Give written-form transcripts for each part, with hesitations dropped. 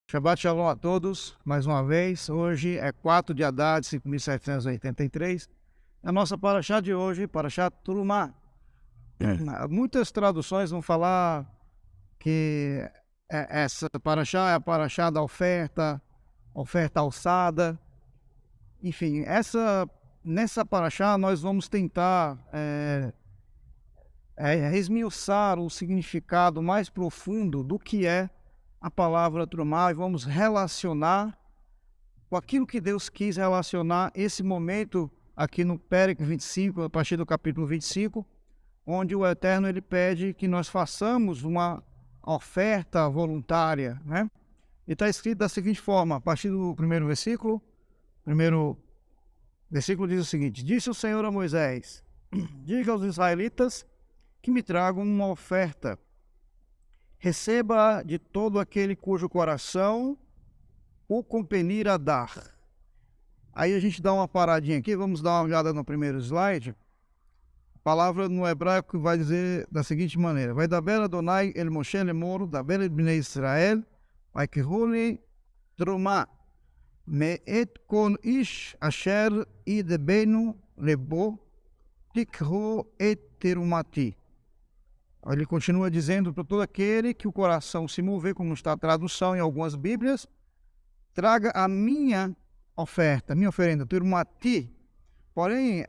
Shabbat Shalom a todos, mais uma vez. Hoje é 4 de Adar, 5.783. A nossa paraxá de hoje, paraxá Trumá. Muitas traduções vão falar que essa paraxá é a paraxá da oferta alçada. Enfim, nessa paraxá nós vamos tentar esmiuçar o significado mais profundo do que é a palavra Trumá e vamos relacionar com aquilo que Deus quis relacionar esse momento aqui no Pérec 25, a partir do capítulo 25, onde o Eterno ele pede que nós façamos uma oferta voluntária, né? E está escrito da seguinte forma, a partir do primeiro versículo diz o seguinte: Disse o Senhor a Moisés, diga aos israelitas que me tragam uma oferta. Receba de todo aquele cujo coração o compelir a dar. Aí a gente dá uma paradinha aqui, vamos dar uma olhada no primeiro slide. A palavra no hebraico vai dizer da seguinte maneira: Vai daber Adonai el Moshe lemor, daber el bnei Israel, vai kiruni truma, me'et kol ish asher idebenu lebo, tikhu et terumati. Ele continua dizendo para todo aquele que o coração se mover, como está a tradução em algumas Bíblias, traga a minha oferta, a minha oferenda, turmati. Porém,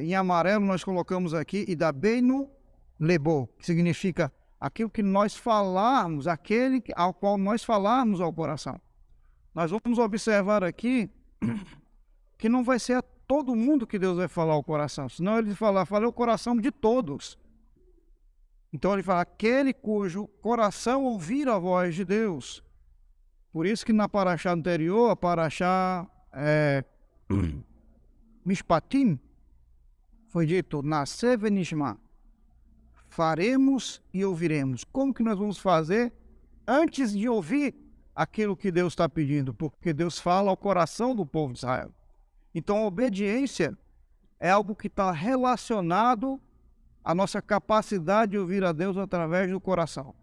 em amarelo nós colocamos aqui idabenu lebo, que significa aquilo que nós falarmos, aquele ao qual nós falarmos ao coração. Nós vamos observar aqui que não vai ser a todo mundo que Deus vai falar ao coração, senão ele fala o coração de todos. Então ele fala, aquele cujo coração ouvir a voz de Deus. Por isso que na paraxá anterior, a paraxá Mishpatim, foi dito, Naseh venishma, faremos e ouviremos. Como que nós vamos fazer antes de ouvir aquilo que Deus está pedindo? Porque Deus fala ao coração do povo de Israel. Então a obediência é algo que está relacionado a nossa capacidade de ouvir a Deus através do coração.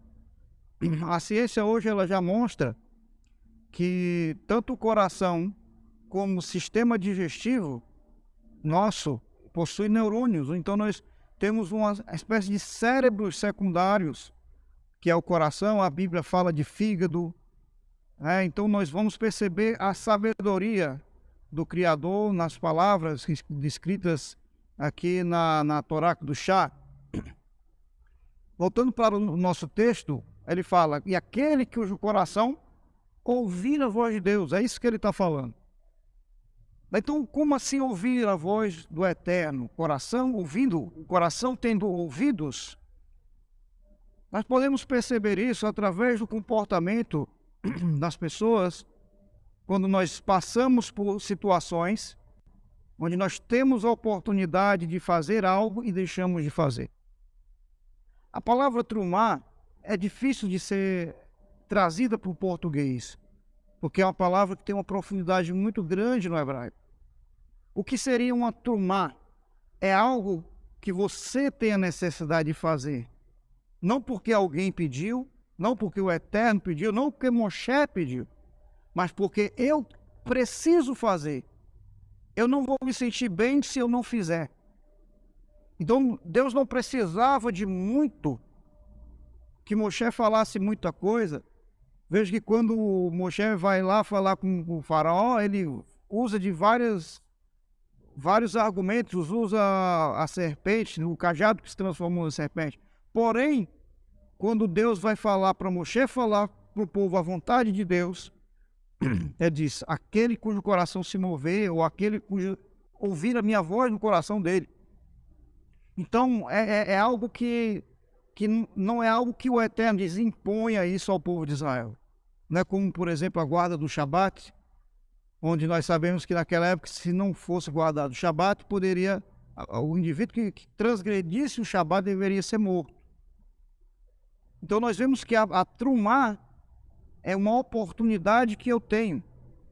A ciência hoje ela já mostra que tanto o coração como o sistema digestivo nosso possui neurônios. Então nós temos uma espécie de cérebros secundários, que é o coração. A Bíblia fala de fígado. Então nós vamos perceber a sabedoria do Criador nas palavras descritas aqui na Torá do Chá. Voltando para o nosso texto, ele fala, e aquele cujo coração ouvir a voz de Deus, é isso que ele está falando. Então, como assim ouvir a voz do Eterno? Coração ouvindo, o coração tendo ouvidos? Nós podemos perceber isso através do comportamento das pessoas quando nós passamos por situações onde nós temos a oportunidade de fazer algo e deixamos de fazer. A palavra trumá é difícil de ser trazida para o português, porque é uma palavra que tem uma profundidade muito grande no hebraico. O que seria uma trumá? É algo que você tem a necessidade de fazer, não porque alguém pediu, não porque o Eterno pediu, não porque Moshe pediu, mas porque eu preciso fazer. Eu não vou me sentir bem se eu não fizer. Então, Deus não precisava de muito, que Moshe falasse muita coisa. Veja que quando Moshe vai lá falar com o faraó, ele usa de vários argumentos, usa a serpente, o cajado que se transformou em serpente. Porém, quando Deus vai falar para Moshe falar para o povo a vontade de Deus, ele diz, aquele cujo coração se mover, ou aquele cujo ouvir a minha voz no coração dele. Então, é algo que não é algo que o Eterno diz, imponha isso ao povo de Israel. Não é como, por exemplo, a guarda do Shabat, onde nós sabemos que naquela época, se não fosse guardado o Shabat, o indivíduo que transgredisse o Shabat deveria ser morto. Então, nós vemos que a trumá é uma oportunidade que eu tenho.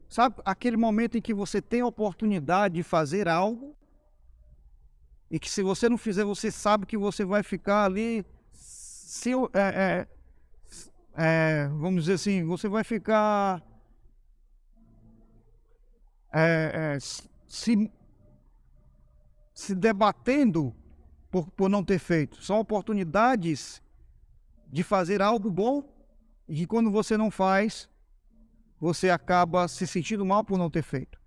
Sabe, aquele momento em que você tem a oportunidade de fazer algo e que se você não fizer, você sabe que você vai ficar ali vamos dizer assim, você vai ficar se, se debatendo por não ter feito. São oportunidades de fazer algo bom e que quando você não faz, você acaba se sentindo mal por não ter feito.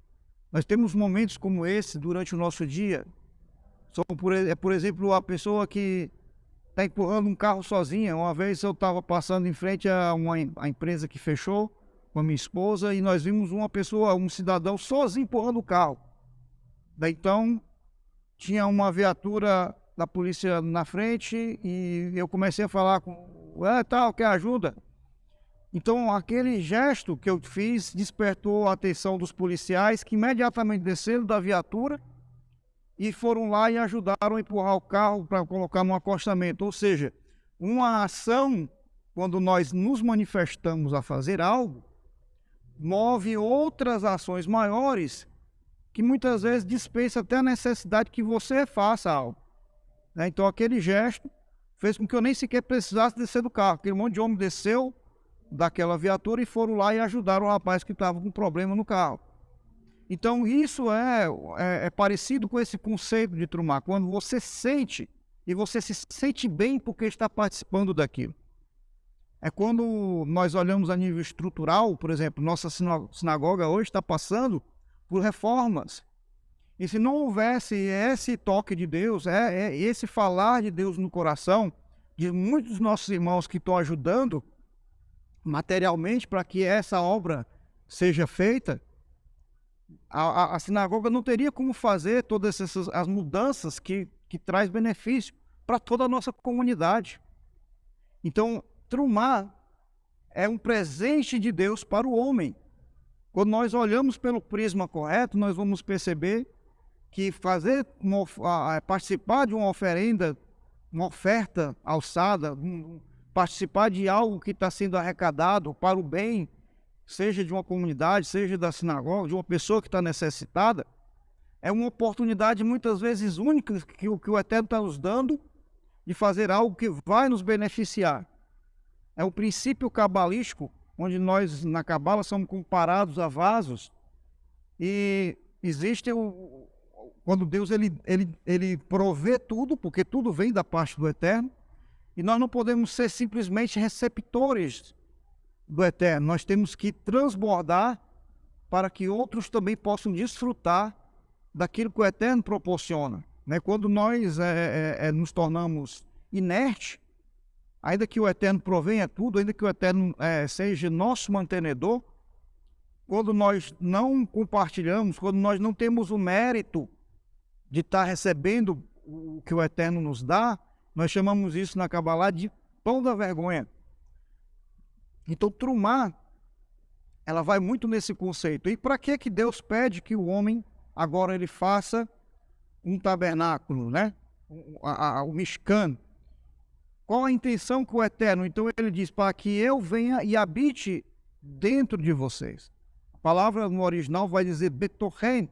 Nós temos momentos como esse durante o nosso dia. Por exemplo, a pessoa que está empurrando um carro sozinha. Uma vez eu estava passando em frente a empresa que fechou com a minha esposa e nós vimos uma pessoa, um cidadão sozinho empurrando o carro. Daí então tinha uma viatura da polícia na frente e eu comecei a falar com quer ajuda? Então aquele gesto que eu fiz despertou a atenção dos policiais, que imediatamente desceram da viatura e foram lá e ajudaram a empurrar o carro para colocar no acostamento. Ou seja, uma ação, quando nós nos manifestamos a fazer algo, move outras ações maiores que muitas vezes dispensa até a necessidade que você faça algo. Então aquele gesto fez com que eu nem sequer precisasse descer do carro. Aquele monte de homem desceu daquela viatura e foram lá e ajudaram o rapaz que estava com problema no carro. Então isso é parecido com esse conceito de Trumar, quando você sente e você se sente bem porque está participando daquilo. É quando nós olhamos a nível estrutural, por exemplo, nossa sinagoga hoje está passando por reformas. E se não houvesse esse toque de Deus, esse falar de Deus no coração de muitos dos nossos irmãos que estão ajudando materialmente para que essa obra seja feita, a sinagoga não teria como fazer todas as mudanças que traz benefício para toda a nossa comunidade. Então, Trumá é um presente de Deus para o homem. Quando nós olhamos pelo prisma correto, nós vamos perceber que participar de uma oferenda, uma oferta alçada, participar de algo que está sendo arrecadado para o bem, seja de uma comunidade, seja da sinagoga, de uma pessoa que está necessitada, é uma oportunidade muitas vezes única que o Eterno está nos dando de fazer algo que vai nos beneficiar. É um princípio cabalístico, onde nós na Cabala somos comparados a vasos e existe quando Deus ele provê tudo, porque tudo vem da parte do Eterno, e nós não podemos ser simplesmente receptores do Eterno. Nós temos que transbordar para que outros também possam desfrutar daquilo que o Eterno proporciona. Quando nós nos tornamos inertes, ainda que o Eterno provenha tudo, ainda que o Eterno seja nosso mantenedor, quando nós não compartilhamos, quando nós não temos o mérito de estar recebendo o que o Eterno nos dá, nós chamamos isso na Cabalá de pão da vergonha. Então, Trumá, ela vai muito nesse conceito. E para que Deus pede que o homem agora ele faça um tabernáculo, o Mishkan? Qual a intenção com o Eterno? Então ele diz, para que eu venha e habite dentro de vocês. A palavra no original vai dizer Betorren,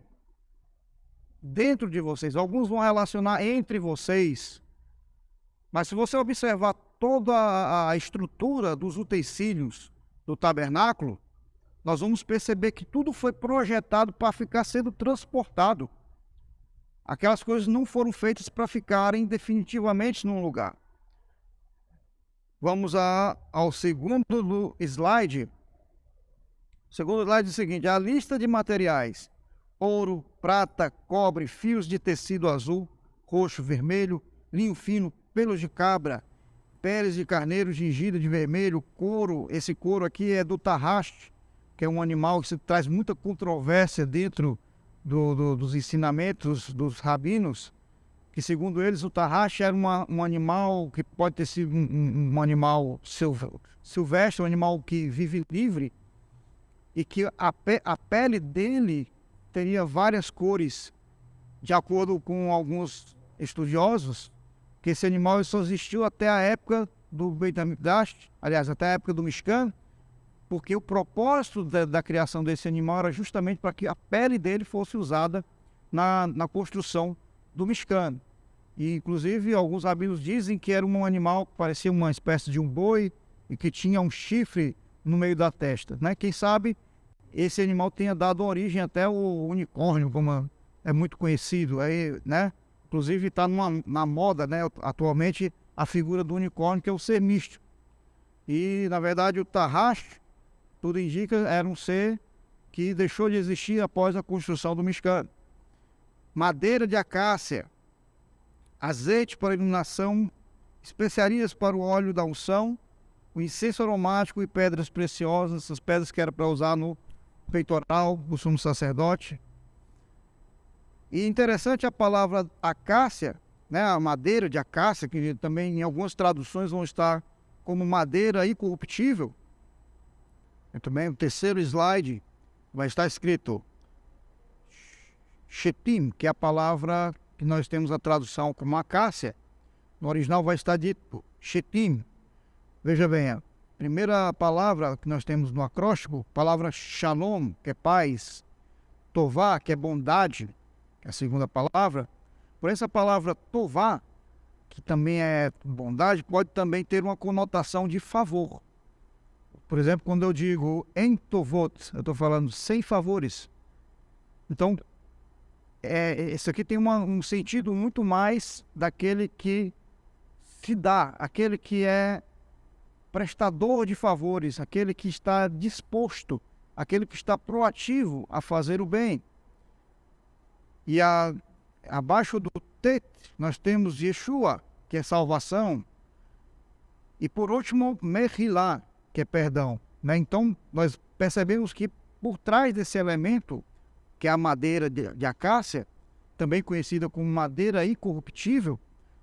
dentro de vocês. Alguns vão relacionar entre vocês. Mas se você observar toda a estrutura dos utensílios do tabernáculo, nós vamos perceber que tudo foi projetado para ficar sendo transportado. Aquelas coisas não foram feitas para ficarem definitivamente num lugar. Vamos ao segundo slide. O segundo slide é o seguinte: a lista de materiais: ouro, prata, cobre, fios de tecido azul, roxo, vermelho, linho fino, pelos de cabra, peles de carneiro, gingido de vermelho, couro. Esse couro aqui é do tarraste, que é um animal que se traz muita controvérsia dentro dos ensinamentos dos rabinos, que segundo eles o tarraxe era um animal que pode ter sido um animal silvestre, um animal que vive livre, e que a pele dele teria várias cores, de acordo com alguns estudiosos, que esse animal só existiu até a época do Beit HaMikdash, aliás, até a época do Mishkan, porque o propósito da criação desse animal era justamente para que a pele dele fosse usada na construção do Mishkan. E, inclusive, alguns rabinos dizem que era um animal que parecia uma espécie de um boi, e que tinha um chifre no meio da testa, né? Quem sabe esse animal tenha dado origem até o unicórnio, como é muito conhecido, aí, né? Inclusive está na moda, né? Atualmente a figura do unicórnio, que é o ser místico. E na verdade o Tarrash, tudo indica, era um ser que deixou de existir após a construção do Mishkan. Madeira de acácia, azeite para iluminação, especiarias para o óleo da unção, o incenso aromático e pedras preciosas, essas pedras que eram para usar no peitoral do sumo sacerdote. E interessante a palavra acácia, né, a madeira de acácia, que também em algumas traduções vão estar como madeira incorruptível. E também o terceiro slide vai estar escrito Shetim, que é a palavra que nós temos a tradução como acácia. No original vai estar dito Shetim. Veja bem, a primeira palavra que nós temos no acróstico, palavra Shalom, que é paz, Tová, que é bondade, que é a segunda palavra. Por essa palavra Tová, que também é bondade, pode também ter uma conotação de favor. Por exemplo, quando eu digo em Tovot, eu estou falando sem favores. Então, isso aqui tem um sentido muito mais daquele que se dá, aquele que é prestador de favores, aquele que está disposto, aquele que está proativo a fazer o bem. E abaixo do Tet, nós temos Yeshua, que é salvação. E por último, Mehilá, que é perdão. Né? Então, nós percebemos que por trás desse elemento, que é a madeira de acácia, também conhecida como madeira incorruptível,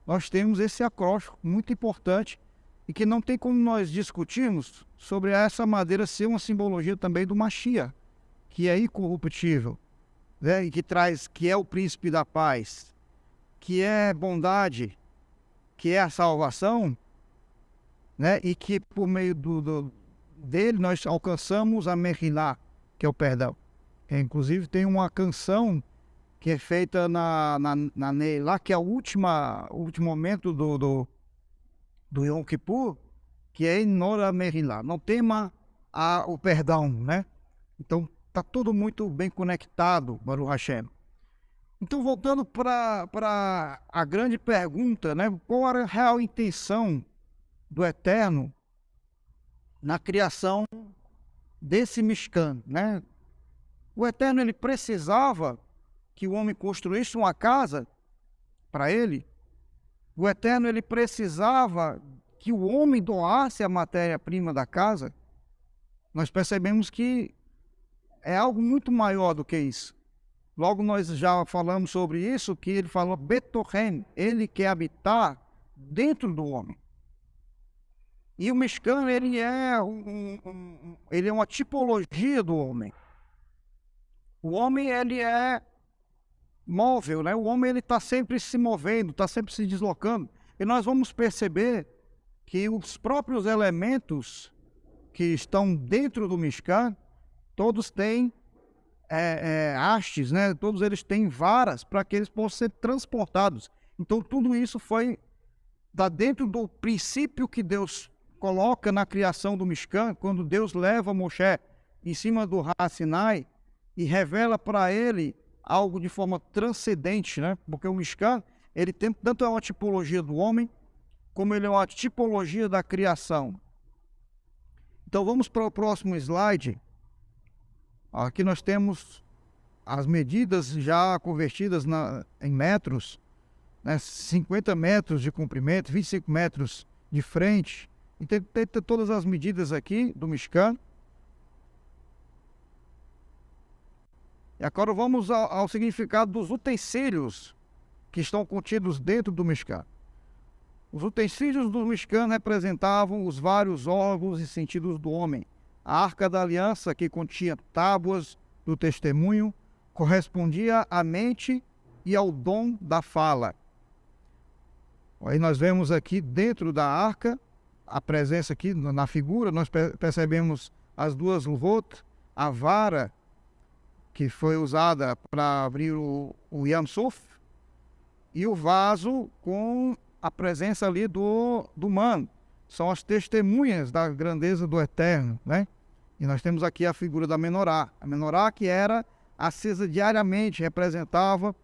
nós temos esse acróstico muito importante e que não tem como nós discutirmos sobre essa madeira ser uma simbologia também do Mashiach, que é incorruptível, né? E que é o príncipe da paz, que é bondade, que é a salvação, né? E que por meio dele nós alcançamos a Mehilá, que é o perdão. Inclusive tem uma canção que é feita na Neilá, que é o último momento do Yom Kippur, que é Nora Mehilá, não tema o perdão, né? Então está tudo muito bem conectado, Baruch Hashem. Então, voltando para a grande pergunta, né? Qual era a real intenção do Eterno na criação desse Mishkan, né? O Eterno, ele precisava que o homem construísse uma casa para ele. O Eterno, ele precisava que o homem doasse a matéria-prima da casa. Nós percebemos que é algo muito maior do que isso. Logo nós já falamos sobre isso, que ele falou Betochen, ele quer habitar dentro do homem. E o Mishkan, ele é uma tipologia do homem. O homem, ele é móvel, né? O homem, ele está sempre se movendo, está sempre se deslocando. E nós vamos perceber que os próprios elementos que estão dentro do Mishkan, todos têm hastes, né? Todos eles têm varas para que eles possam ser transportados. Então, tudo isso está dentro do princípio que Deus coloca na criação do Mishkan, quando Deus leva Moshe em cima do Har Sinai e revela para ele algo de forma transcendente, né? Porque o Mishkan, ele tem tanto é uma tipologia do homem, como ele é uma tipologia da criação. Então vamos para o próximo slide. Aqui nós temos as medidas já convertidas em metros, né? 50 metros de comprimento, 25 metros de frente. E tem todas as medidas aqui do Mishkan. E agora vamos ao significado dos utensílios que estão contidos dentro do Mishkan. Os utensílios do Mishkan representavam os vários órgãos e sentidos do homem. A Arca da Aliança, que continha tábuas do testemunho, correspondia à mente e ao dom da fala. Aí nós vemos aqui dentro da arca, a presença aqui na figura, nós percebemos as duas luvot, a vara que foi usada para abrir o Yam Suf, e o vaso com a presença ali do man, são as testemunhas da grandeza do Eterno, né? E nós temos aqui a figura da menorá. A menorá que era acesa diariamente, representava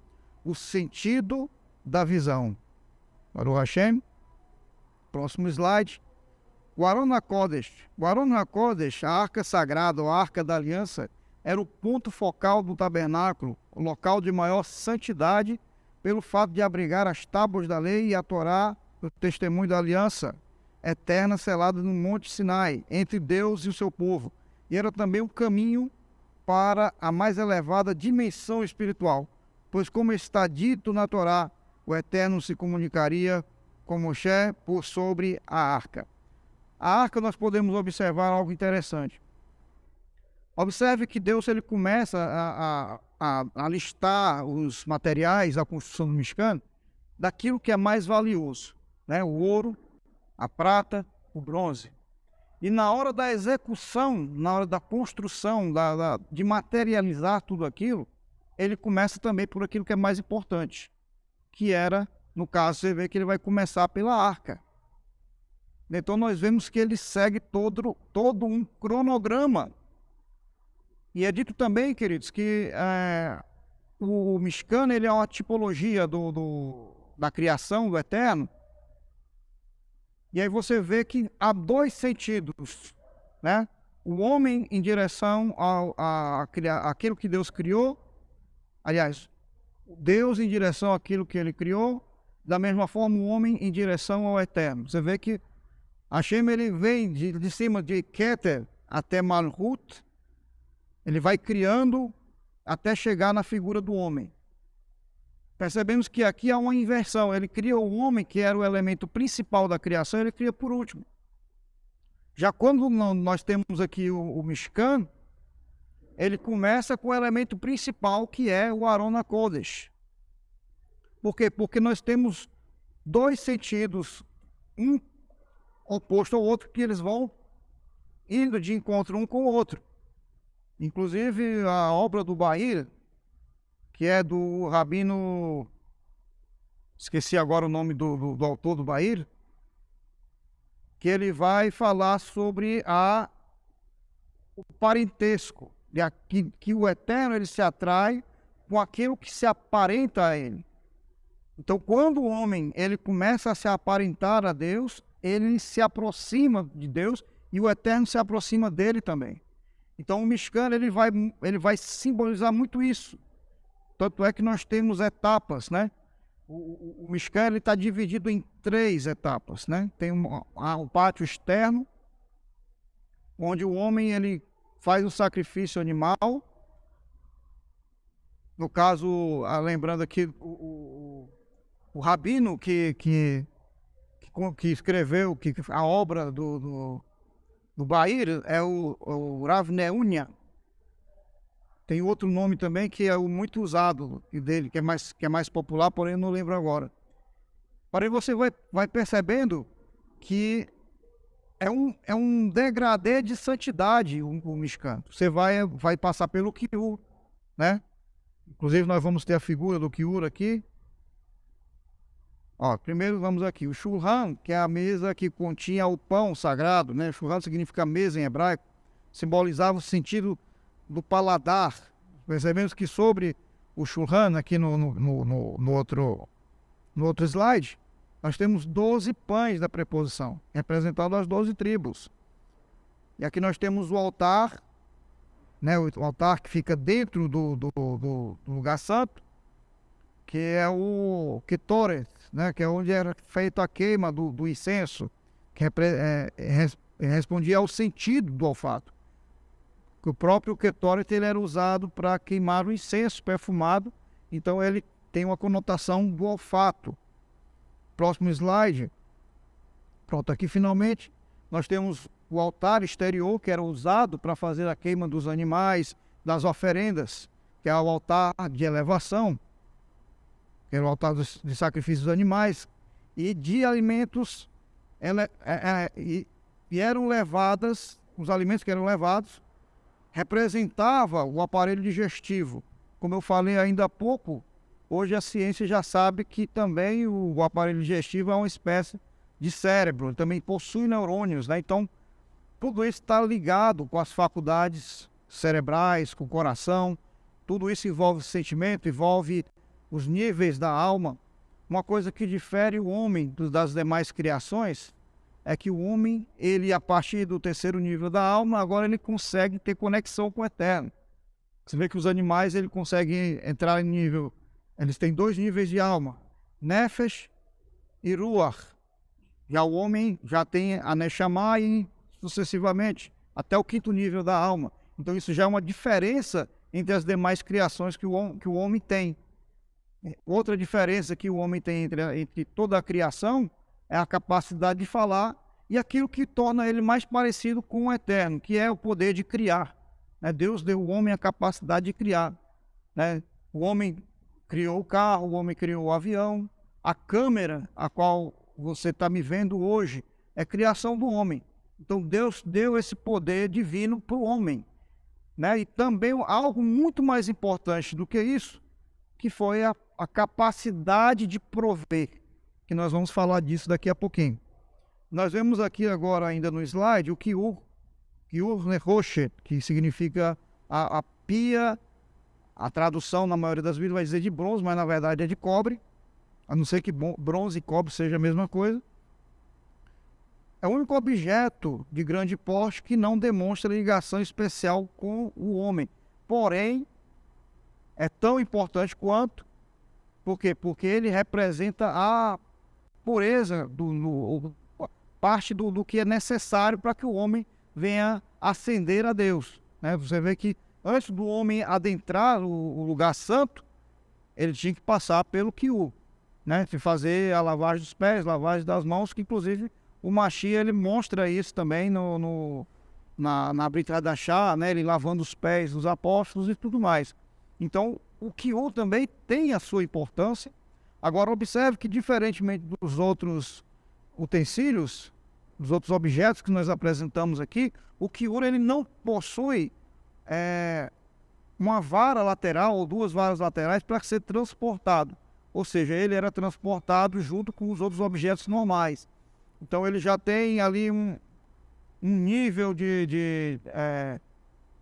o sentido da visão. Baruch Hashem. Próximo slide. O Aron HaKodesh. O Aron HaKodesh, a arca sagrada, ou a arca da aliança, era o ponto focal do tabernáculo, o local de maior santidade, pelo fato de abrigar as tábuas da lei e a Torá, o testemunho da aliança eterna selada no Monte Sinai, entre Deus e o seu povo. E era também um caminho para a mais elevada dimensão espiritual, pois como está dito na Torá, o Eterno se comunicaria com Moshe por sobre a arca. A arca nós podemos observar algo interessante. Observe que Deus ele começa a listar os materiais da construção do Mishkan daquilo que é mais valioso, né? O ouro, a prata, o bronze. E na hora da execução, na hora da construção, de materializar tudo aquilo, ele começa também por aquilo que é mais importante, que era, no caso, você vê que ele vai começar pela arca. Então nós vemos que ele segue todo um cronograma. E é dito também, queridos, que o Mishkan ele é uma tipologia da criação do Eterno. E aí você vê que há dois sentidos, né? O homem em direção àquilo que Deus criou, aliás, Deus em direção àquilo que ele criou, da mesma forma o homem em direção ao Eterno. Você vê que Hashem ele vem de cima de Keter até Malhut, ele vai criando até chegar na figura do homem. Percebemos que aqui há uma inversão. Ele cria o homem, que era o elemento principal da criação, ele cria por último. Já quando nós temos aqui o Mishkan, ele começa com o elemento principal, que é o Aron HaKodesh. Por quê? Porque nós temos dois sentidos, um oposto ao outro, que eles vão indo de encontro um com o outro. Inclusive a obra do Bahir, que é do Rabino, esqueci agora o nome do autor do Bahir, que ele vai falar sobre o parentesco, que o Eterno ele se atrai com aquilo que se aparenta a ele. Então, quando o homem ele começa a se aparentar a Deus, ele se aproxima de Deus e o Eterno se aproxima dele também. Então, o Mishkan ele vai simbolizar muito isso. Tanto é que nós temos etapas, né? O Mishkan está dividido em 3 etapas, né? Tem um pátio externo, onde o homem ele faz o sacrifício animal. No caso, lembrando aqui, o rabino que escreveu a obra do Bahir é o Rav Neunia. Tem outro nome também que é o muito usado dele, que é mais popular, porém eu não lembro agora. Porém você vai percebendo que é um degradê de santidade o Mishkan. Você vai passar pelo Kiur, né? Inclusive nós vamos ter a figura do Kiur aqui. Ó, primeiro vamos aqui, o Shulhan, que é a mesa que continha o pão sagrado, né? Shulhan significa mesa em hebraico, simbolizava o sentido do paladar. Percebemos que sobre o Shulhan, aqui no outro slide, nós temos 12 pães da preposição, representando as 12 tribos. E aqui nós temos o altar, né? O altar que fica dentro do lugar santo, que é o Ketoret, né? Que é onde era feita a queima do incenso, que respondia ao sentido do olfato. Que o próprio Ketoret ele era usado para queimar o incenso perfumado, então ele tem uma conotação do olfato. Próximo slide. Pronto, aqui finalmente nós temos o altar exterior, que era usado para fazer a queima dos animais, das oferendas, que é o altar de elevação, que era o altar de sacrifício dos animais, e de alimentos, e eram levadas, os alimentos que eram levados, representava o aparelho digestivo. Como eu falei ainda há pouco, hoje a ciência já sabe que também o aparelho digestivo é uma espécie de cérebro, ele também possui neurônios, né? Então, tudo isso está ligado com as faculdades cerebrais, com o coração. Tudo isso envolve sentimento, envolve os níveis da alma. Uma coisa que difere o homem das demais criações é que o homem, ele a partir do terceiro nível da alma, agora ele consegue ter conexão com o eterno. Você vê que os animais, ele conseguem entrar em nível, eles têm 2 níveis de alma, Nefesh e Ruach. Já o homem já tem a Neshama e sucessivamente, até o 5º nível da alma. Então isso já é uma diferença entre as demais criações que o homem tem. Outra diferença que o homem tem entre toda a criação é a capacidade de falar e aquilo que torna ele mais parecido com o eterno, que é o poder de criar. Deus deu ao homem a capacidade de criar. O homem criou o carro, o homem criou o avião. A câmera, a qual você está me vendo hoje, é criação do homem. Então Deus deu esse poder divino para o homem. E também algo muito mais importante do que isso, que foi a capacidade de prover, que nós vamos falar disso daqui a pouquinho. Nós vemos aqui agora ainda no slide o Kiur Nehoshet, que significa a pia. A tradução na maioria das vezes vai dizer de bronze, mas na verdade é de cobre, a não ser que bronze e cobre seja a mesma coisa. É o único objeto de grande porte que não demonstra ligação especial com o homem. Porém, é tão importante quanto. Por quê? Porque ele representa a pureza, parte do que é necessário para que o homem venha ascender a Deus. Você vê que antes do homem adentrar o lugar santo, ele tinha que passar pelo Kiur, de fazer a lavagem dos pés, lavagem das mãos, que inclusive o Mashiach, ele mostra isso também na Brit Hadashah, ele lavando os pés dos apóstolos e tudo mais. Então, o Kiur também tem a sua importância. Agora, observe que, diferentemente dos outros utensílios, dos outros objetos que nós apresentamos aqui, o Kiur, ele não possui uma vara lateral ou 2 varas laterais para ser transportado. Ou seja, ele era transportado junto com os outros objetos normais. Então ele já tem ali um nível de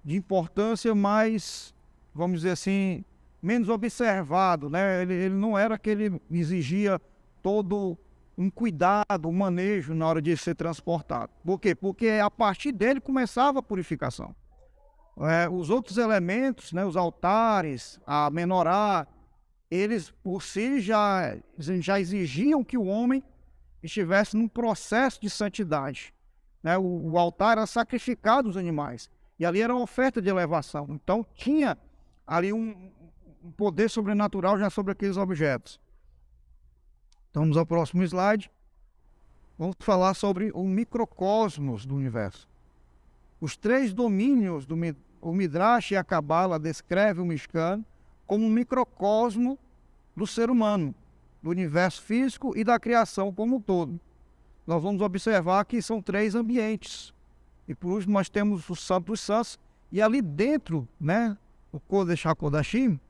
importância mais, vamos dizer assim, menos observado, Ele não era que ele exigia todo um cuidado, um manejo na hora de ser transportado. Por quê? Porque a partir dele começava a purificação. Os outros elementos, os altares, a menorá, eles por si já exigiam que o homem estivesse num processo de santidade. O altar era sacrificado os animais, e ali era uma oferta de elevação. Então tinha ali um poder sobrenatural já sobre aqueles objetos. Então vamos ao próximo slide. Vamos falar sobre o microcosmos do universo. Os 3 domínios o Midrash e a Kabbalah descreve o Mishkan como um microcosmo do ser humano, do universo físico e da criação como um todo. Nós vamos observar que são 3 ambientes. E por último nós temos o Santo dos Santos, e ali dentro, o Kodesh HaKodashim,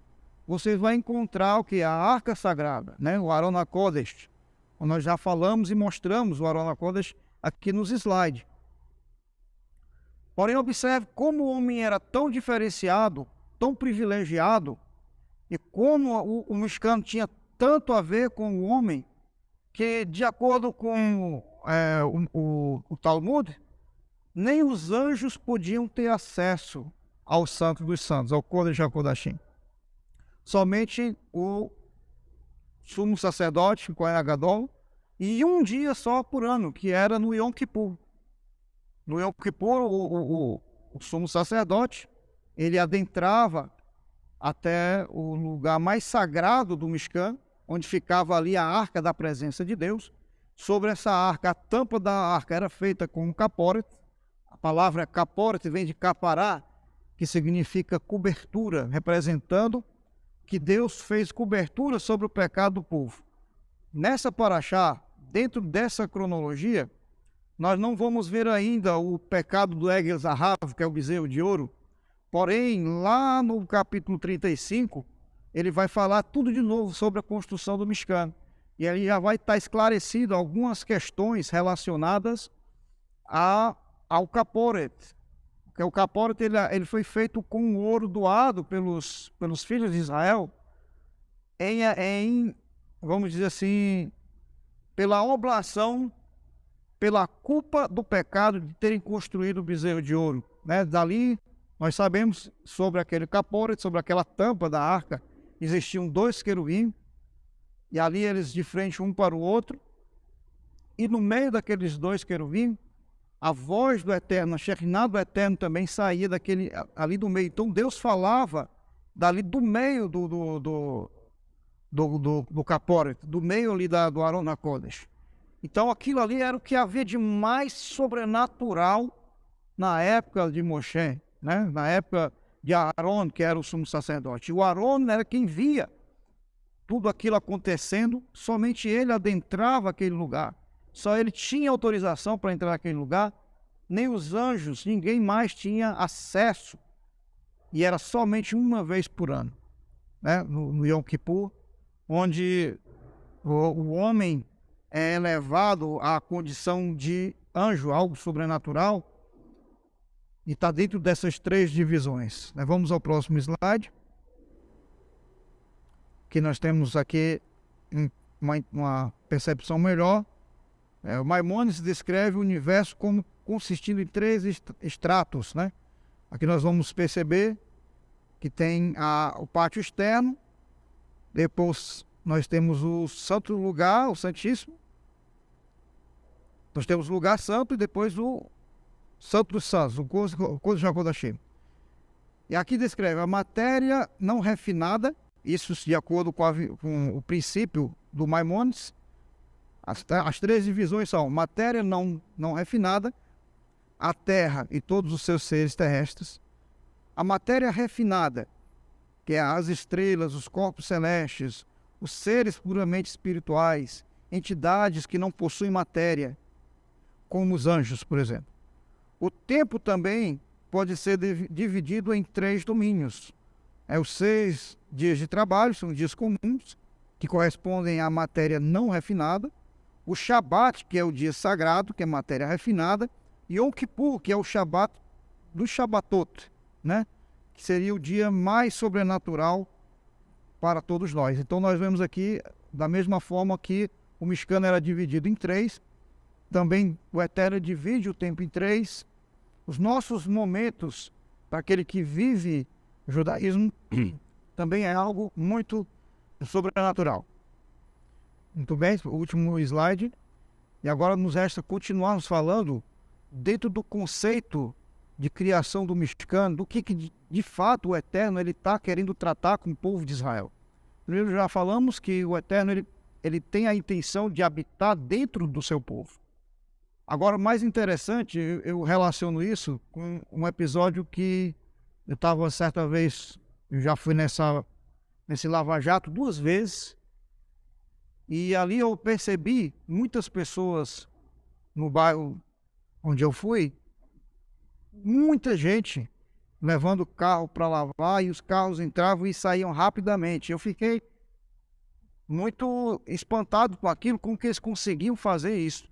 você vai encontrar o que? A Arca Sagrada, o Aron HaKodesh. Nós já falamos e mostramos o Aron HaKodesh aqui nos slides. Porém, observe como o homem era tão diferenciado, tão privilegiado, e como o Mishkan tinha tanto a ver com o homem, que, de acordo com o Talmud, nem os anjos podiam ter acesso ao Santo dos Santos, ao Kodesh HaKodashim. Somente o sumo sacerdote, o Kohen Gadol, e um dia só por ano, que era no Yom Kippur. No Yom Kippur, o sumo sacerdote, ele adentrava até o lugar mais sagrado do Mishkan, onde ficava ali a arca da presença de Deus. Sobre essa arca, a tampa da arca era feita com um caporet. A palavra caporet vem de capará, que significa cobertura, representando que Deus fez cobertura sobre o pecado do povo. Nessa paraxá, dentro dessa cronologia, nós não vamos ver ainda o pecado do Egel Zahav, que é o bezerro de ouro. Porém, lá no capítulo 35, ele vai falar tudo de novo sobre a construção do Mishkan. E ali já vai estar esclarecido algumas questões relacionadas ao caporet. Porque o caporet ele foi feito com ouro doado pelos filhos de Israel vamos dizer assim, pela oblação, pela culpa do pecado de terem construído o bezerro de ouro. Né? Dali, nós sabemos sobre aquele caporet, sobre aquela tampa da arca, existiam 2 querubins, e ali eles de frente um para o outro, e no meio daqueles 2 querubins, a voz do Eterno, a Shekinah do Eterno também saía ali do meio. Então Deus falava dali do meio do caporet, do meio ali do Aron HaKodesh. Então aquilo ali era o que havia de mais sobrenatural na época de Moshe, né? Na época de Aron, que era o sumo sacerdote. O Aron era quem via tudo aquilo acontecendo, somente ele adentrava aquele lugar. Só ele tinha autorização para entrar naquele lugar, nem os anjos, ninguém mais tinha acesso. E era somente uma vez por ano, né? No Yom Kippur, onde o homem é elevado à condição de anjo, algo sobrenatural, e está dentro dessas 3 divisões. Vamos ao próximo slide, que nós temos aqui uma percepção melhor. O Maimônides descreve o universo como consistindo em 3 estratos, né? Aqui nós vamos perceber que tem o pátio externo, depois nós temos o santo lugar, o santíssimo, nós temos o lugar santo e depois o santo dos santos, o Kodesh HaKodashim. E aqui descreve a matéria não refinada, isso de acordo com o princípio do Maimônides. As 3 divisões são matéria não refinada, a terra e todos os seus seres terrestres, a matéria refinada, que é as estrelas, os corpos celestes, os seres puramente espirituais, entidades que não possuem matéria, como os anjos, por exemplo. O tempo também pode ser dividido em 3 domínios. Os 6 dias de trabalho, são dias comuns, que correspondem à matéria não refinada, o Shabat, que é o dia sagrado, que é matéria refinada, e Yom Kippur, que é o Shabat do Shabatot, né? Que seria o dia mais sobrenatural para todos nós. Então nós vemos aqui, da mesma forma que o Mishkan era dividido em 3, também o Eterno divide o tempo em 3. Os nossos momentos, para aquele que vive o judaísmo, também é algo muito sobrenatural. Muito bem, o último slide. E agora nos resta continuarmos falando dentro do conceito de criação do Mishkan, do que de fato o Eterno está querendo tratar com o povo de Israel. Primeiro já falamos que o Eterno ele tem a intenção de habitar dentro do seu povo. Agora, mais interessante, eu relaciono isso com um episódio que eu estava certa vez, eu já fui nesse lava-jato 2 vezes, e ali eu percebi muitas pessoas no bairro onde eu fui, muita gente levando o carro para lavar, e os carros entravam e saíam rapidamente. Eu fiquei muito espantado com aquilo, como que eles conseguiam fazer isso.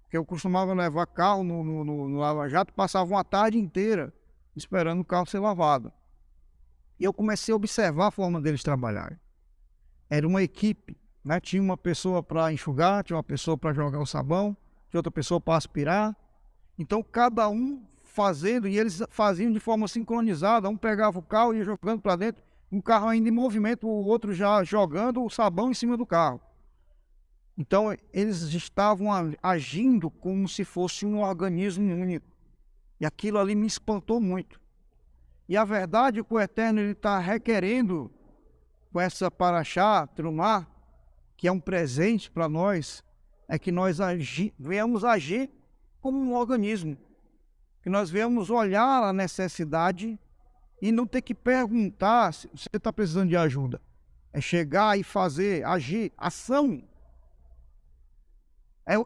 Porque eu costumava levar carro no lava-jato, passava uma tarde inteira esperando o carro ser lavado. E eu comecei a observar a forma deles trabalharem. Era uma equipe, né? Tinha uma pessoa para enxugar, tinha uma pessoa para jogar o sabão, tinha outra pessoa para aspirar. Então cada um fazendo, e eles faziam de forma sincronizada. Um pegava o carro e ia jogando para dentro, um carro ainda em movimento, o outro já jogando o sabão em cima do carro. Então eles estavam agindo como se fosse um organismo único. E aquilo ali me espantou muito. E a verdade é que o Eterno está requerendo, com essa paraxá, Trumá, que é um presente para nós, é que nós venhamos agir como um organismo. Que nós venhamos olhar a necessidade e não ter que perguntar se você está precisando de ajuda. É chegar e fazer, agir, ação.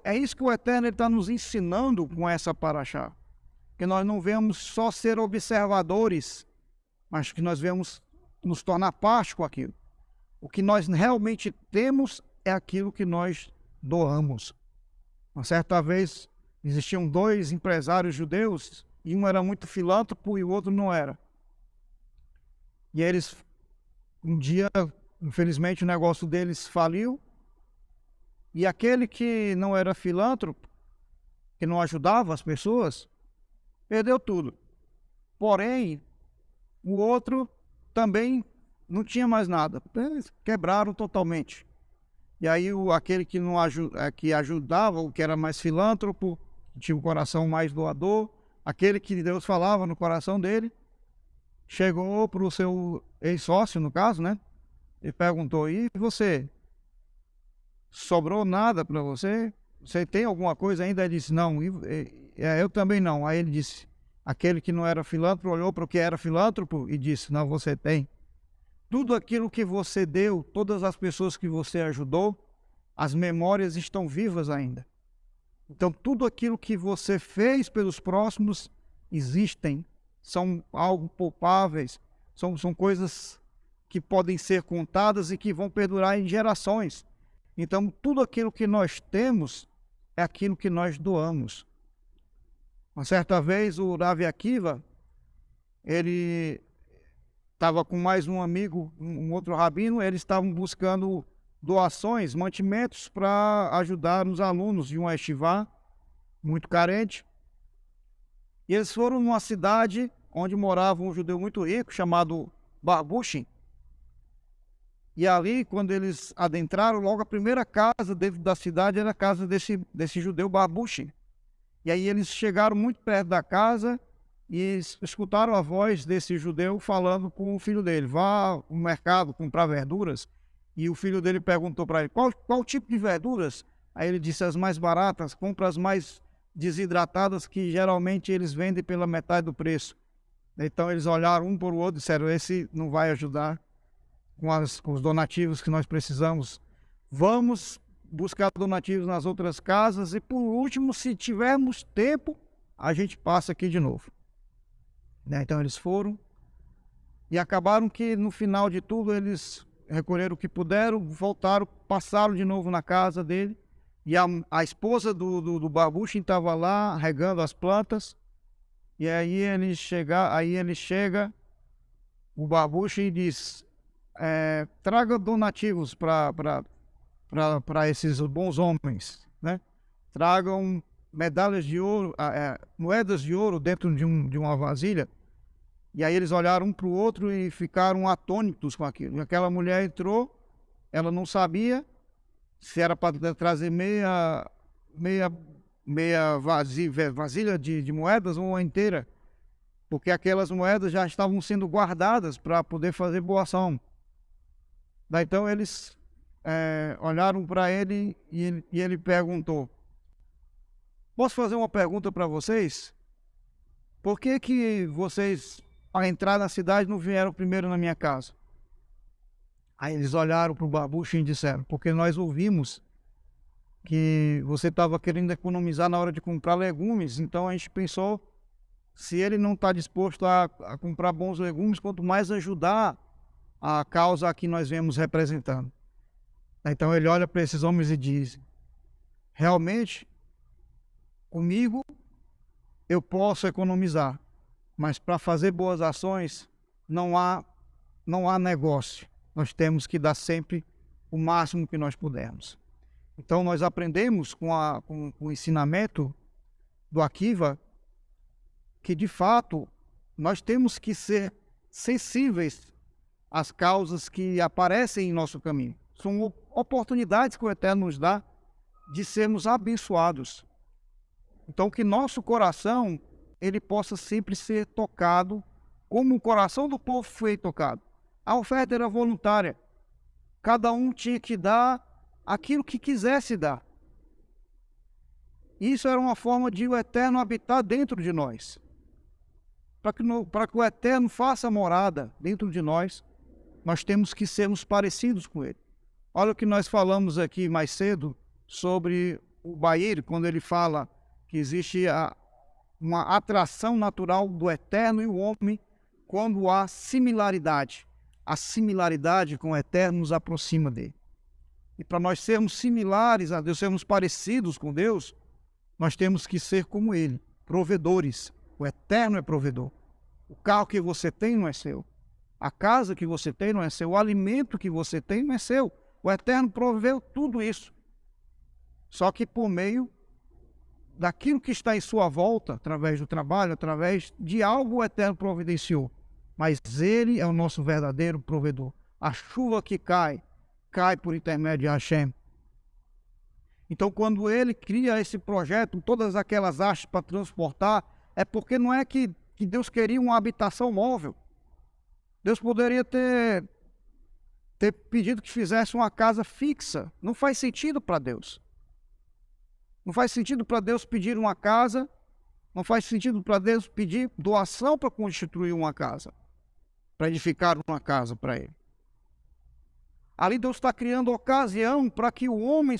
É isso que o Eterno está nos ensinando com essa paraxá. Que nós não venhamos só ser observadores, mas que nós venhamos nos tornar parte com aquilo. O que nós realmente temos é aquilo que nós doamos. Uma certa vez, existiam 2 empresários judeus, e um era muito filântropo e o outro não era. E eles, um dia, infelizmente, o negócio deles faliu, e aquele que não era filântropo, que não ajudava as pessoas, perdeu tudo. Porém, o outro também não tinha mais nada. Eles quebraram totalmente. E aí aquele que não que ajudava, o que era mais filântropo, que tinha o coração mais doador, aquele que Deus falava no coração dele, chegou para o seu ex-sócio, no caso, né? E perguntou: e você? Sobrou nada para você? Você tem alguma coisa ainda? Ele disse: não, eu também não. Aí ele disse, aquele que não era filântropo olhou para o que era filântropo e disse: não, você tem. Tudo aquilo que você deu, todas as pessoas que você ajudou, as memórias estão vivas ainda. Então, tudo aquilo que você fez pelos próximos existem, são algo palpáveis, são coisas que podem ser contadas e que vão perdurar em gerações. Então, tudo aquilo que nós temos é aquilo que nós doamos. Uma certa vez, o Rav Akiva, ele estava com mais um amigo, um outro rabino, eles estavam buscando doações, mantimentos para ajudar os alunos de uma yeshivá muito carente. E eles foram numa cidade onde morava um judeu muito rico chamado Barbushin. E ali, quando eles adentraram, logo a primeira casa dentro da cidade era a casa desse judeu Barbushin. E aí eles chegaram muito perto da casa e escutaram a voz desse judeu falando com o filho dele: vá ao mercado comprar verduras. E o filho dele perguntou para ele: qual tipo de verduras? Aí ele disse: as mais baratas, compra as mais desidratadas, que geralmente eles vendem pela metade do preço. Então eles olharam um para o outro e disseram: esse não vai ajudar com os donativos que nós precisamos. Vamos buscar donativos nas outras casas e, por último, se tivermos tempo, a gente passa aqui de novo. Então eles foram e acabaram que no final de tudo eles recolheram o que puderam, voltaram, passaram de novo na casa dele, e a esposa do Barbushin estava lá regando as plantas. E aí ele chega, o Barbushin diz: traga donativos para esses bons homens, né? Tragam medalhas de ouro, moedas de ouro dentro de uma vasilha. E aí eles olharam um para o outro e ficaram atônitos com aquilo. E aquela mulher entrou, ela não sabia se era para trazer meia vasilha de moedas ou uma inteira, porque aquelas moedas já estavam sendo guardadas para poder fazer boa ação. Daí então eles olharam para ele e ele perguntou: posso fazer uma pergunta para vocês? Por que vocês, ao entrar na cidade, não vieram primeiro na minha casa? Aí eles olharam para o Barbushin e disseram: porque nós ouvimos que você estava querendo economizar na hora de comprar legumes, então a gente pensou, se ele não está disposto a comprar bons legumes, quanto mais ajudar a causa que nós vemos representando. Então ele olha para esses homens e diz: realmente, comigo eu posso economizar, mas para fazer boas ações não há negócio. Nós temos que dar sempre o máximo que nós pudermos. Então nós aprendemos com o ensinamento do Akiva que, de fato, nós temos que ser sensíveis às causas que aparecem em nosso caminho. São oportunidades que o Eterno nos dá de sermos abençoados. Então que nosso coração ele possa sempre ser tocado como o coração do povo foi tocado. A oferta era voluntária. Cada um tinha que dar aquilo que quisesse dar. Isso era uma forma de o Eterno habitar dentro de nós. Para que o Eterno faça morada dentro de nós, nós temos que sermos parecidos com Ele. Olha o que nós falamos aqui mais cedo sobre o Bair, quando ele fala que existe uma atração natural do Eterno e o homem quando há similaridade. A similaridade com o Eterno nos aproxima dele. E para nós sermos similares a Deus, sermos parecidos com Deus, nós temos que ser como Ele, provedores. O Eterno é provedor. O carro que você tem não é seu. A casa que você tem não é seu. O alimento que você tem não é seu. O Eterno proveu tudo isso. Só que por meio daquilo que está em sua volta, através do trabalho, através de algo, o Eterno providenciou. Mas Ele é o nosso verdadeiro provedor. A chuva que cai, cai por intermédio de Hashem. Então, quando Ele cria esse projeto, todas aquelas hastes para transportar, é porque não é que Deus queria uma habitação móvel. Deus poderia ter pedido que fizesse uma casa fixa. Não faz sentido para Deus. Não faz sentido para Deus pedir uma casa. Não faz sentido para Deus pedir doação para constituir uma casa, para edificar uma casa para Ele. Ali Deus está criando ocasião para que o homem,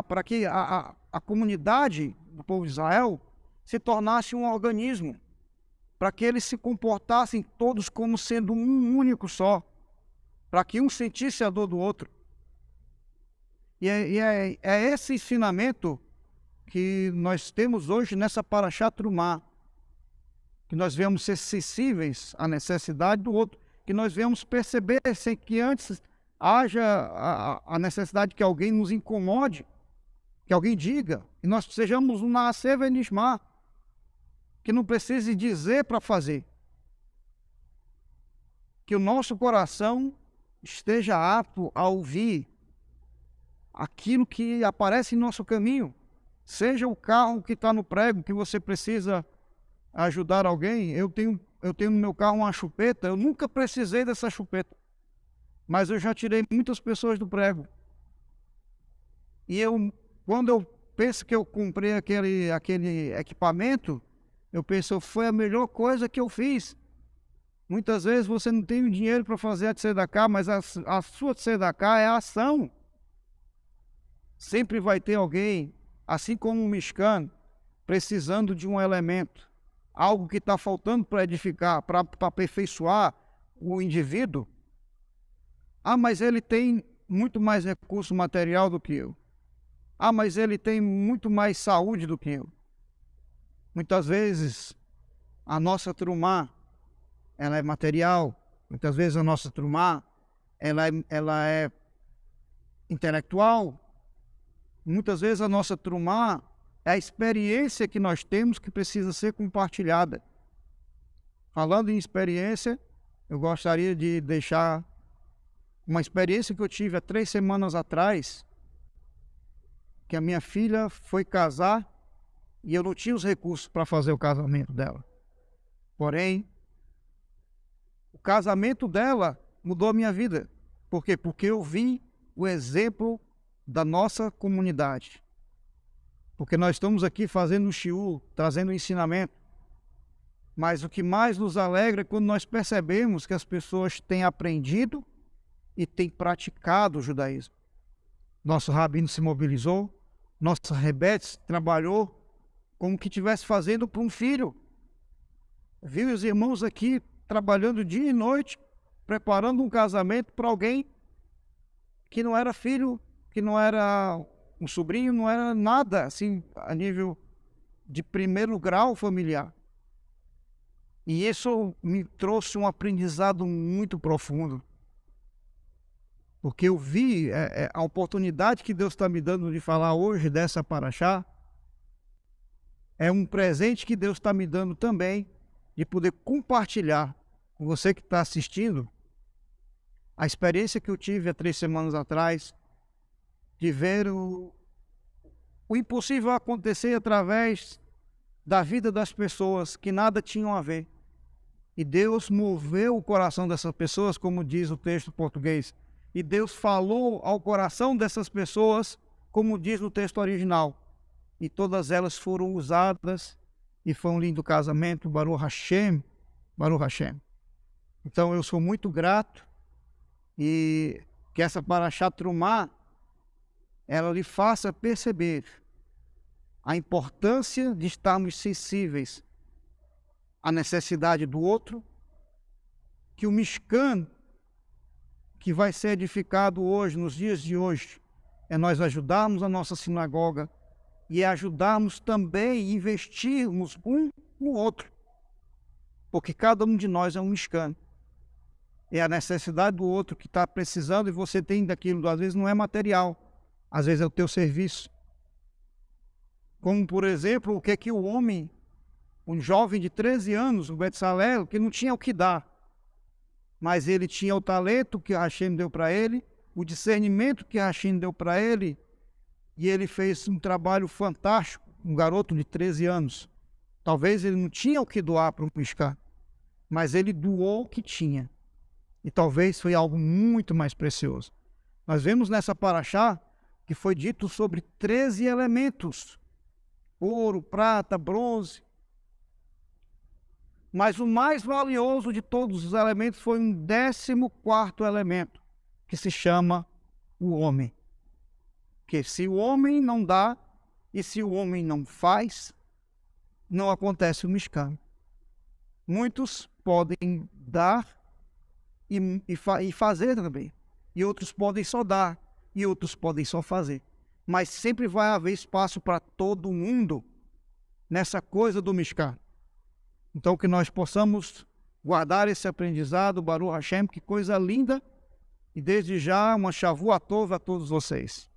para que a comunidade do povo de Israel se tornasse um organismo, para que eles se comportassem todos como sendo um único só, para que um sentisse a dor do outro. E é esse ensinamento que nós temos hoje nessa Parashá Trumá, que nós vemos ser sensíveis à necessidade do outro, que nós vemos perceber sem que antes haja a necessidade que alguém nos incomode, que alguém diga, e nós sejamos um Naaseh Venishma, que não precise dizer para fazer. Que o nosso coração esteja apto a ouvir aquilo que aparece em nosso caminho. Seja o carro que está no prego, que você precisa ajudar alguém. Eu tenho no meu carro uma chupeta, eu nunca precisei dessa chupeta, mas eu já tirei muitas pessoas do prego. E quando eu penso que eu comprei aquele equipamento, eu penso, foi a melhor coisa que eu fiz. Muitas vezes você não tem o dinheiro para fazer a tzedakah, mas a sua tzedakah é a ação. Sempre vai ter alguém, assim como o Mishkan, precisando de um elemento, algo que está faltando para edificar, para aperfeiçoar o indivíduo. Ah, mas ele tem muito mais recurso material do que eu. Ah, mas ele tem muito mais saúde do que eu. Muitas vezes a nossa trumá, ela é material. Muitas vezes a nossa trumá, ela é intelectual. Muitas vezes a nossa trumá é a experiência que nós temos que precisa ser compartilhada. Falando em experiência, eu gostaria de deixar uma experiência que eu tive há 3 semanas atrás, que a minha filha foi casar e eu não tinha os recursos para fazer o casamento dela. Porém, o casamento dela mudou a minha vida. Por quê? Porque eu vi o exemplo da nossa comunidade. Porque nós estamos aqui fazendo um shiur, trazendo um ensinamento. Mas o que mais nos alegra é quando nós percebemos que as pessoas têm aprendido e têm praticado o judaísmo. Nosso rabino se mobilizou, nosso rebete trabalhou como que estivesse fazendo para um filho. Viu os irmãos aqui trabalhando dia e noite, preparando um casamento para alguém que não era filho, que não era um sobrinho, não era nada, assim, a nível de primeiro grau familiar. E isso me trouxe um aprendizado muito profundo. Porque eu vi a oportunidade que Deus está me dando de falar hoje dessa Parashá. É um presente que Deus está me dando também, de poder compartilhar com você que está assistindo a experiência que eu tive há 3 semanas atrás, de ver o impossível acontecer através da vida das pessoas que nada tinham a ver. E Deus moveu o coração dessas pessoas, como diz o texto português. E Deus falou ao coração dessas pessoas, como diz no texto original. E todas elas foram usadas e foi um lindo casamento, Baruch Hashem, Baruch Hashem. Então eu sou muito grato e que essa Parashá Trumá, ela lhe faça perceber a importância de estarmos sensíveis à necessidade do outro, que o Mishkan que vai ser edificado hoje, nos dias de hoje, é nós ajudarmos a nossa sinagoga e ajudarmos também e investirmos um no outro. Porque cada um de nós é um mexicano. É a necessidade do outro que está precisando e você tem daquilo. Às vezes não é material, às vezes é o teu serviço. Como, por exemplo, o que é que o homem, um jovem de 13 anos, o Betsalel, que não tinha o que dar, mas ele tinha o talento que Hashem deu para ele, o discernimento que Hashem deu para ele, e ele fez um trabalho fantástico, um garoto de 13 anos. Talvez ele não tinha o que doar para o Mishkan, mas ele doou o que tinha. E talvez foi algo muito mais precioso. Nós vemos nessa paraxá que foi dito sobre 13 elementos: ouro, prata, bronze. Mas o mais valioso de todos os elementos foi um 14º elemento, que se chama o homem. Que se o homem não dá e se o homem não faz, não acontece o Mishkan. Muitos podem dar e fazer também. E outros podem só dar e outros podem só fazer. Mas sempre vai haver espaço para todo mundo nessa coisa do Mishkan. Então que nós possamos guardar esse aprendizado, Baruch Hashem, que coisa linda. E desde já uma Shavua Tov a todos vocês.